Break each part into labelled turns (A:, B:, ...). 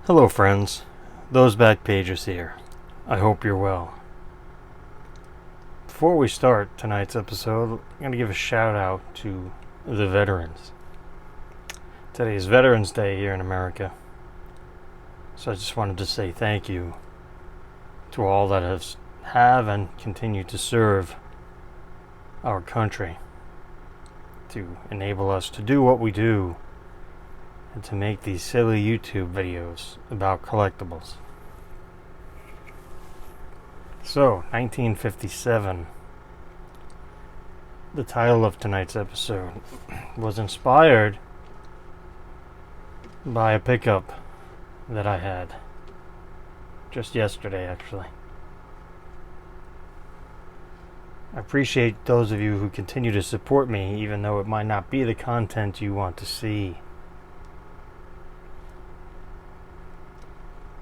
A: Hello friends, those back pages here. I hope you're well. Before we start tonight's episode, I'm going to give a shout out to the veterans. Today is Veterans Day here in America, so I just wanted to say thank you to all that have and continue to serve our country, to enable us to do what we do and to make these silly YouTube videos about collectibles. So, 1957. The title of tonight's episode was inspired by a pickup that I had just yesterday, actually. I appreciate those of you who continue to support me, even though it might not be the content you want to see.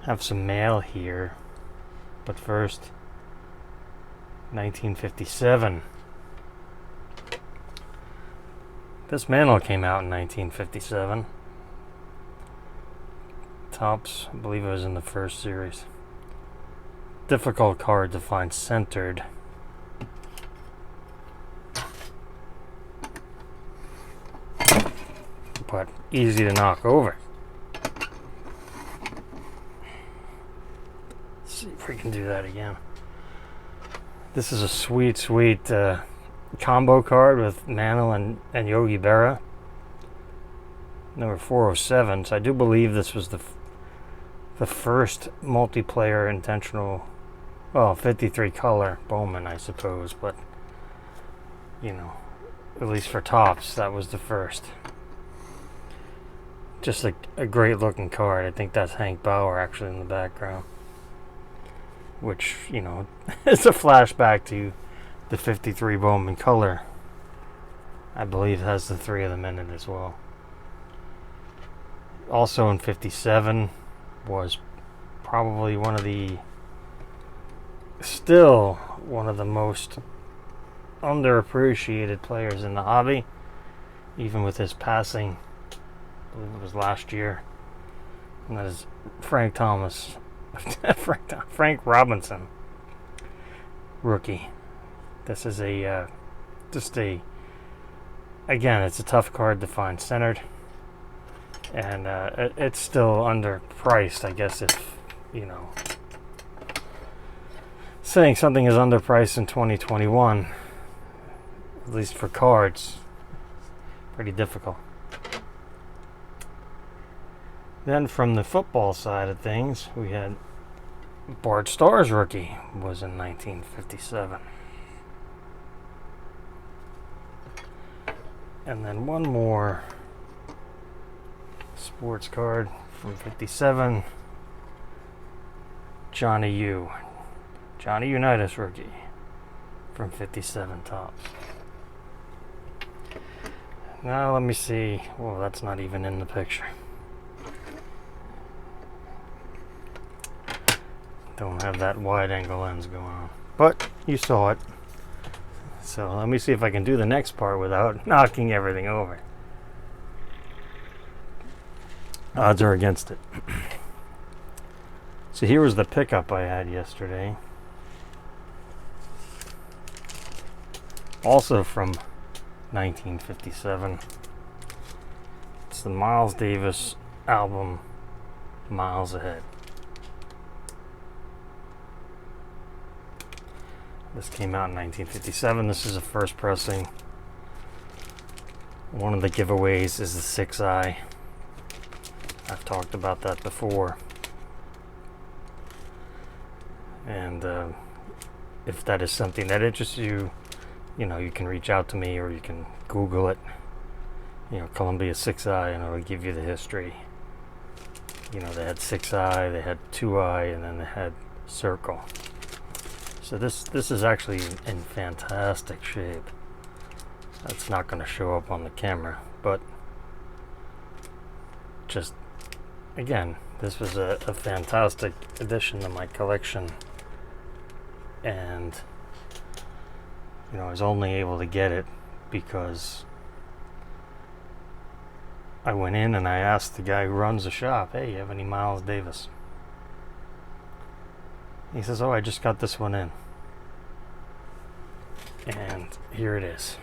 A: Have some mail here, but first, 1957. This Mantle came out in 1957. Topps, I believe it was in the first series. Difficult card to find centered. But easy to knock over. See if we can do that again. This is a sweet combo card with Mantle and Yogi Berra. Number 407. So I do believe this was the first multiplayer intentional, 53 color Bowman, I suppose. But, at least for Topps, that was the first. Just a great looking card. I think that's Hank Bauer actually in the background. Which, is a flashback to the 53 Bowman color. I believe it has the three of them in it as well. Also in 57 was probably still one of the most underappreciated players in the hobby. Even with his passing, I believe it was last year. And that is Frank Thomas. Frank Robinson, rookie. This is again, it's a tough card to find centered, and it's still underpriced, I guess, if, saying something is underpriced in 2021, at least for cards, pretty difficult. Then from the football side of things, we had Bart Starr's rookie was in 1957. And then one more sports card from 57. Johnny Unitas rookie from 57 Topps. Now let me see. Well, that's not even in the picture. Don't have that wide angle lens going on, but you saw it. So let me see if I can do the next part without knocking everything over. Odds are against it. So here was the pickup I had yesterday. Also from 1957. It's the Miles Davis album, Miles Ahead. This came out in 1957. This is a first pressing. One of the giveaways is the 6i. I've talked about that before. And if that is something that interests you, you can reach out to me or you can Google it. Columbia 6i, and it'll give you the history. They had 6i, they had 2i, and then they had Circle. So this is actually in fantastic shape. That's not going to show up on the camera, but just, again, this was a fantastic addition to my collection. And, I was only able to get it because I went in and I asked the guy who runs the shop, hey, you have any Miles Davis? He says, oh, I just got this one in. And here it is.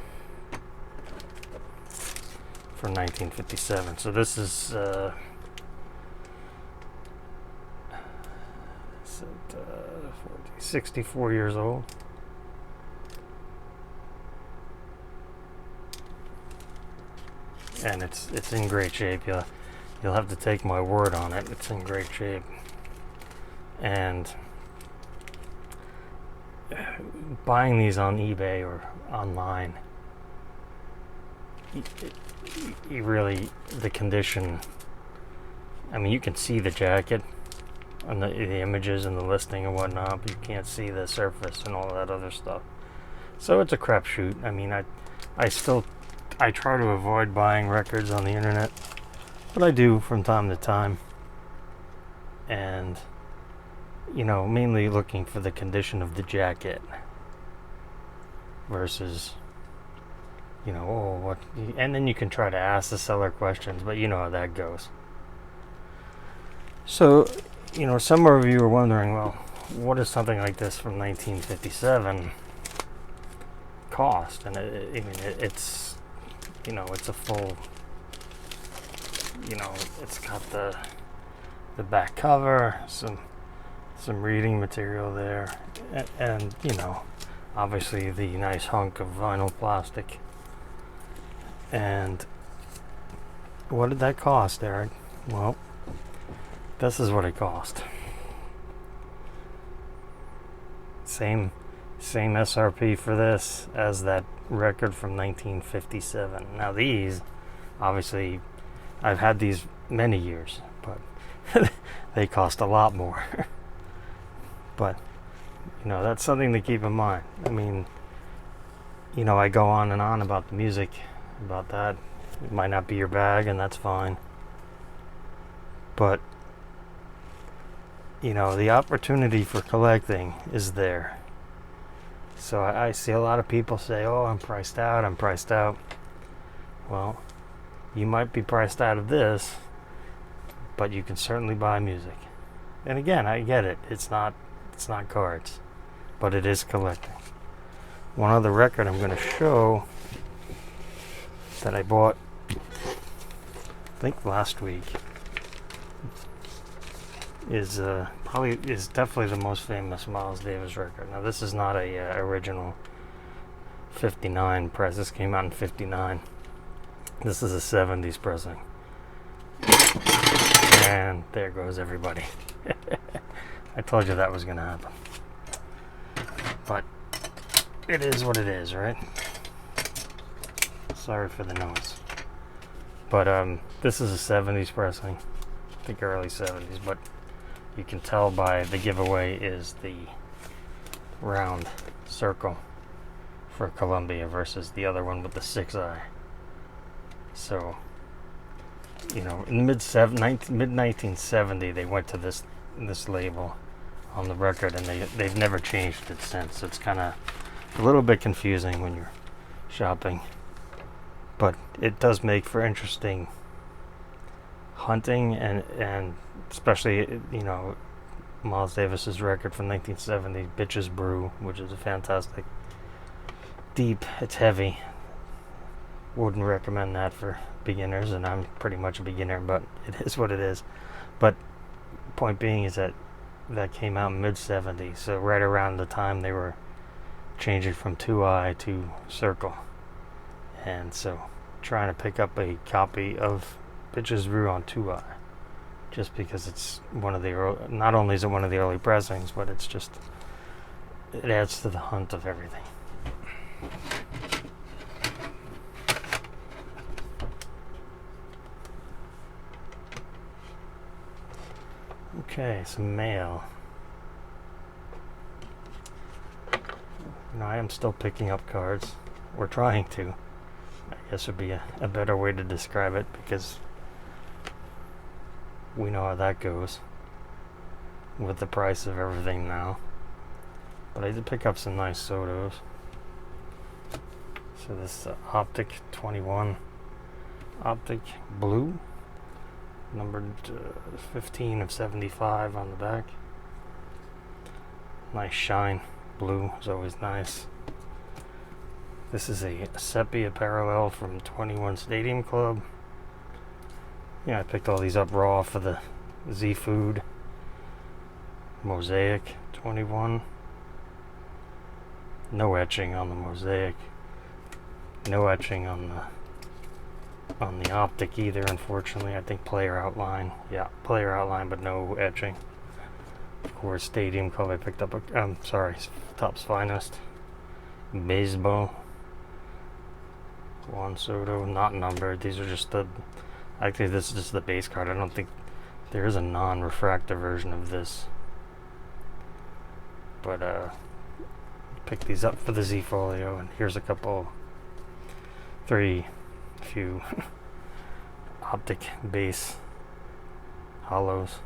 A: From 1957. So this is 64 years old. And it's in great shape. You'll have to take my word on it. It's in great shape. And buying these on eBay or online, you really, the condition, I mean, you can see the jacket and the images and the listing and whatnot, but you can't see the surface and all that other stuff. So it's a crapshoot. I mean, I try to avoid buying records on the internet, but I do from time to time. And, you know, mainly looking for the condition of the jacket versus, you know, oh, what, and then you can try to ask the seller questions, but you know how that goes. So, you know, some of you are wondering, well, what does something like this from 1957 cost? And it's, you know, it's a full, you know, it's got the back cover, some reading material there, and you know, obviously the nice hunk of vinyl plastic. And what did that cost, Eric? Well, this is what it cost. Same SRP for this as that record from 1957. Now these, obviously, I've had these many years, but they cost a lot more. But, you know, that's something to keep in mind. I mean, you know, I go on and on about the music, about that. It might not be your bag, and that's fine. But, you know, the opportunity for collecting is there. So I see a lot of people say, oh, I'm priced out. Well, you might be priced out of this, but you can certainly buy music. And again, I get it. It's not cards, but it is collecting. One other record I'm going to show that I bought, I think last week, is definitely the most famous Miles Davis record. Now this is not a original 59 press. This came out in 59. This is a 70s pressing. And there goes everybody. I told you that was going to happen. But it is what it is, right? Sorry for the noise. But this is a 70s pressing. I think early 70s, but you can tell by the giveaway is the round circle for Columbia versus the other one with the 6-eye. So, you know, in the mid 1970, they went to this label on the record, and they've never changed it since. It's kind of a little bit confusing when you're shopping, but it does make for interesting hunting, and especially, you know, Miles Davis's record from 1970, Bitches Brew, which is a fantastic, deep, it's heavy. Wouldn't recommend that for beginners, and I'm pretty much a beginner, but it is what it is. But point being is that came out in mid-70s, so right around the time they were changing from 2-eye to circle. And so trying to pick up a copy of Bitches Brew on 2-eye, just because it's one of the early, not only is it one of the early pressings, but it's just, it adds to the hunt of everything. Okay, some mail. You know, I am still picking up cards. We're trying to. I guess would be a better way to describe it, because we know how that goes with the price of everything now. But I did pick up some nice Sotos. So this Optic 21 Optic blue, numbered 15 of 75 on the back. Nice shine. Blue is always nice. This is a sepia parallel from 21 Stadium Club. Yeah, I picked all these up raw for the Z Food. Mosaic 21. No etching on the Mosaic. No etching on the Optic either, unfortunately. I think player outline. Yeah, player outline, but no etching. Of course, Stadium Club I picked up. Topps Finest. Baseball. Juan Soto, not numbered. These are just the. Actually, this is just the base card. I don't think there is a non-refractor version of this. But pick these up for the Z Folio, and here's a few Optic base hollows.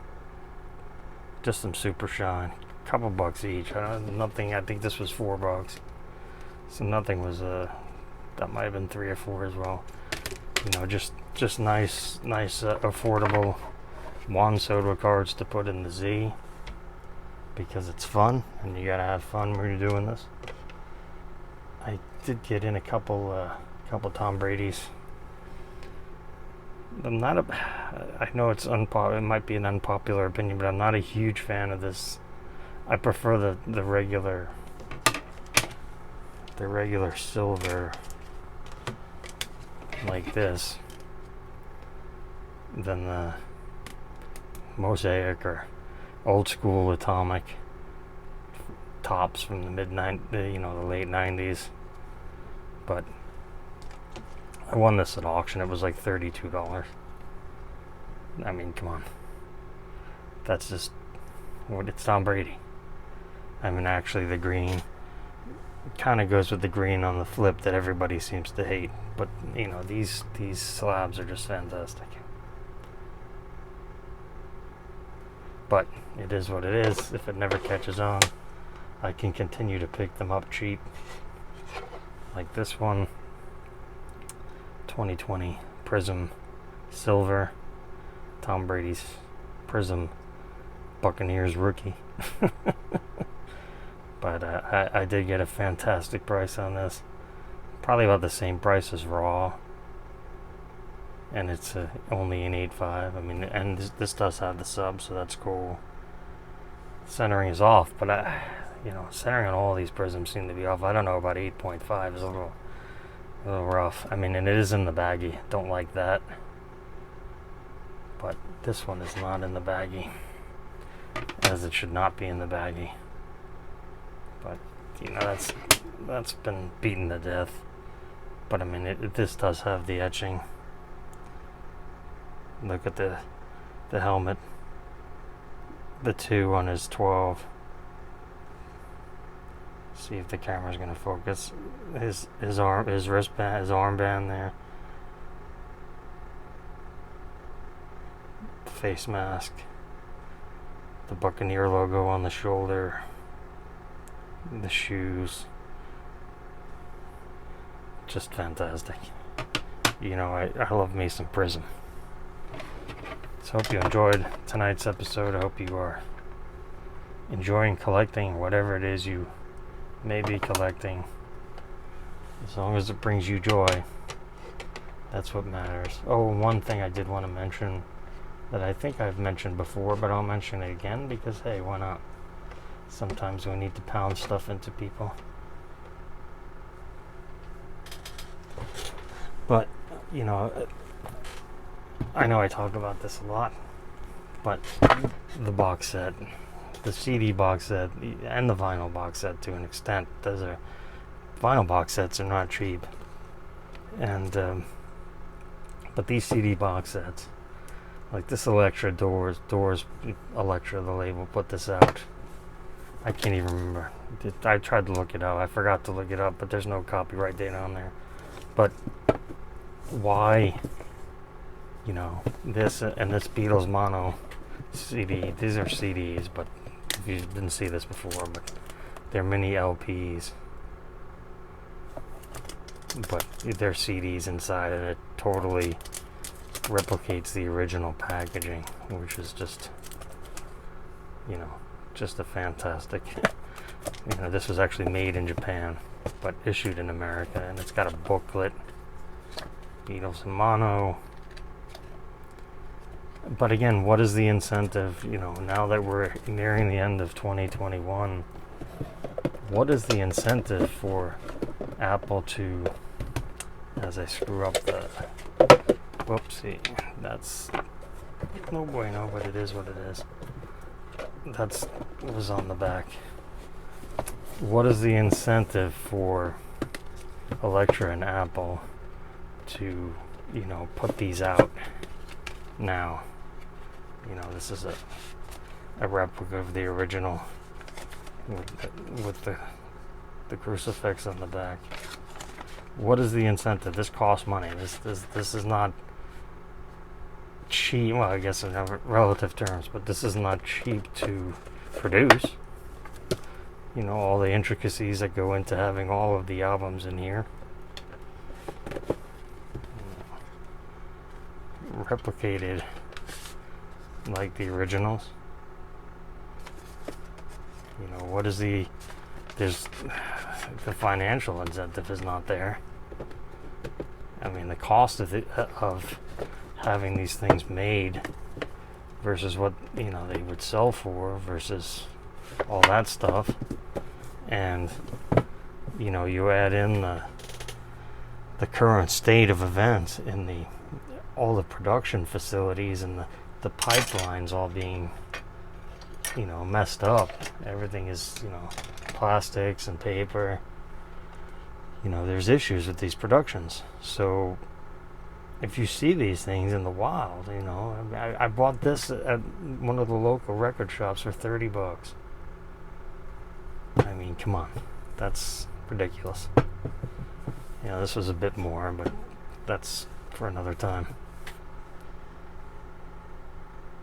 A: Just some super shine. Couple bucks each. Nothing. I think this was $4. So nothing was that might have been 3 or 4 as well. You know, just nice, affordable Juan Soto cards to put in the Z, because it's fun and you gotta have fun when you're doing this. I did get in a couple Tom Brady's. I know it's it might be an unpopular opinion, but I'm not a huge fan of this. I prefer the regular silver like this than the Mosaic or old school atomic tops from the the late 90s. But I won this at auction. It was like $32. I mean, come on. That's just it's Tom Brady. I mean, actually, the green kind of goes with the green on the flip that everybody seems to hate. But you know, these slabs are just fantastic. But it is what it is. If it never catches on, I can continue to pick them up cheap. Like this one, 2020 Prism Silver, Tom Brady's Prism Buccaneers rookie. But I did get a fantastic price on this. Probably about the same price as raw. And it's only an 8.5. I mean, and this does have the sub, so that's cool. Centering is off, but centering on all these prisms seem to be off. I don't know about 8.5 is a little rough. I mean, and it is in the baggie. Don't like that. But this one is not in the baggie, as it should not be in the baggie. But that's been beaten to death. But I mean, this does have the etching. Look at the helmet. The 2 on his 12. See if the camera's gonna focus. His wristband, his armband there. The face mask. The Buccaneer logo on the shoulder. The shoes. Just fantastic. You know, I love me some Prism. So hope you enjoyed tonight's episode. I hope you are enjoying collecting whatever it is you may be collecting. As long as it brings you joy, that's what matters. Oh, one thing I did want to mention that I think I've mentioned before, but I'll mention it again because, hey, why not? Sometimes we need to pound stuff into people. But, you know, I know I talk about this a lot, but the box set, the CD box set, and the vinyl box set to an extent, vinyl box sets are not cheap. And, but these CD box sets, like this Elektra Doors Elektra, the label, put this out. I can't even remember. I tried to look it up. I forgot to look it up, but there's no copyright date on there. But why, you know, this and this Beatles mono CD, these are CDs, but if you didn't see this before, but they're mini LPs. But they're CDs inside, and it totally replicates the original packaging, which is just, just a fantastic. This was actually made in Japan, but issued in America, and it's got a booklet, Beatles in mono. But again, what is the incentive? Now that we're nearing the end of 2021, what is the incentive for Apple to, as I screw up the, whoopsie, that's no bueno, but it is what it is. That's what was on the back. What is the incentive for Elektra and Apple to, put these out now? This is a replica of the original with the crucifix on the back. What is the incentive? This costs money. This is not cheap. Well, I guess in relative terms, but this is not cheap to produce. All the intricacies that go into having all of the albums in here. Replicated like the originals. What is the financial incentive is not there. I mean, the cost of having these things made versus what they would sell for versus all that stuff, and you add in the current state of events in all the production facilities and the pipelines all being messed up. Everything is plastics and paper. There's issues with these productions. So if you see these things in the wild, I bought this at one of the local record shops for $30. I mean, come on, that's ridiculous. This was a bit more, but that's for another time.